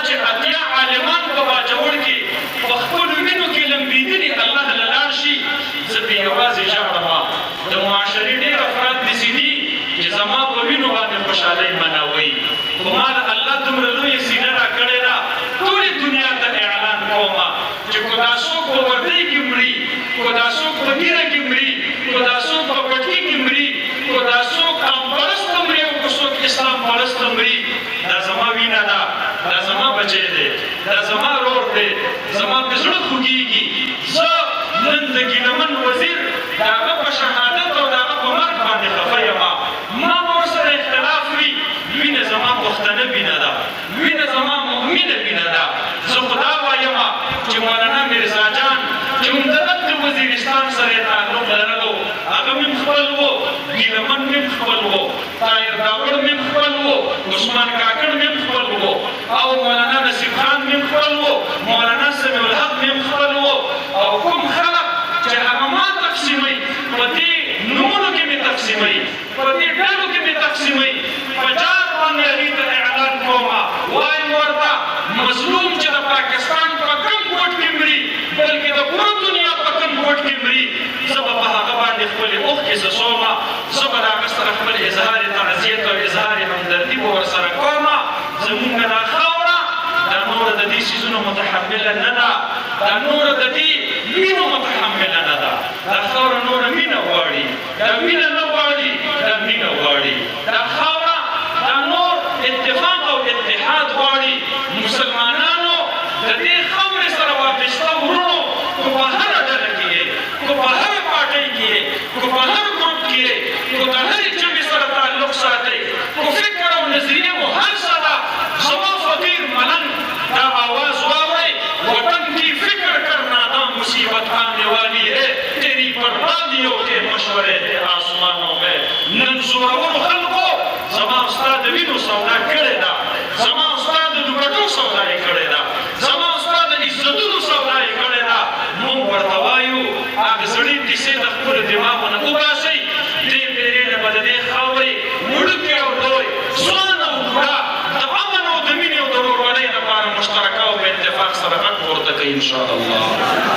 چې اتیا عالمان په باجوړ کې په خپلو وینو کې لمبېدلي الله له لاړ شي زه پرې یوازې ژاړم د معاشرې ډېر افراد داسې دي چې زما په وینو باندې خوشحالۍ مناوئ خو ما د الله دومره لویه سینه راکړې ده ټولې دنیا ته اعلان کومه چې که دا څوک په وردۍ کې مري که دا څوک په ګیره کې مري که دا څوک په پټکي کې مري که دا څوک قام پرسته مري او که څوک اسلام پرسته مري دا زما وینه ده دا زما بچی دی دا زما رور دی زما په زړه خوږېږي زه نن د ګیلمن وزیر د هغه په شهادت او د هغه په مرګ باندې خفه یم ما به ورسره اختلاف وي وینه زما پښتنه وینه ده وینه زما مؤمنه وینه ده زه خو دا وایم چې مولانا میرزا جان چې ممتدد د وزیرستان سره یې تعلق لرلو هغه مې خپل و ګیلمن مې خپل و طاهر داوړ مې خپل و عثمان کاکړ مې خپل و او مولانا نصیب خان مې خپل و مولانا سمیع الحق مې خپل و او کوم خلک چې هغه ما تقسیموي په دې نومونو کې مې تقسیموي په دې ډلو کې مې تقسیموي په جار باندې هغوی ته اعلان کومه وایم ورته مظلوم چې د پاکستان په کوم کوټ کې مري بلکې د پوره دنیا په کوم کوټ کې مري زه به په هغه باندې خپلې اوښکې څڅومه زه به د هغه سره خپل اظهار تعزیت او اظهار همدردي به ورسره کومه زمونږ دا خاوره دا نوره د دې څیزونو متحمله نه ده دا نوره د دې مینو متحمله نه ده دا خاوره نوره مینه غواړي دا مینه نه غواړي دا مینه غواړي دا خاوره دا نور اتفاق او اتحاد غواړي مسلمانانو د دې خاورې سره وابسته ورونو که په هره ډله کې یې که په هره پارټۍ کې یې که په هر ګروپ کې یې که د هرې ژبې سره تعلق ساتئ که فکر او نظریه مو هر څه ده زما فقیر ملنګ دا آواز واورئ وطن کی فکر کرنا دا مصیبت آنے والی ہے تیری بربادیوں کے مشورے ہے آسمانوں میں نن زورور خلقو زما استاد وینو سودا کړې ده زما استاد دوبټو سودا یې کړې ده زما استاد عزتونو سودا یې کړې ده موږ ورته وایو هغه سړي کیسې د خپلو دماغونه وباسئ دې پیرې نه به د دې خاورې وړوکې او لوی ځوان او بوډا د امن او د مینې او د ورورولۍ لپاره مشترکه او په اتفاق سره غږ پورته کوي انشاءالله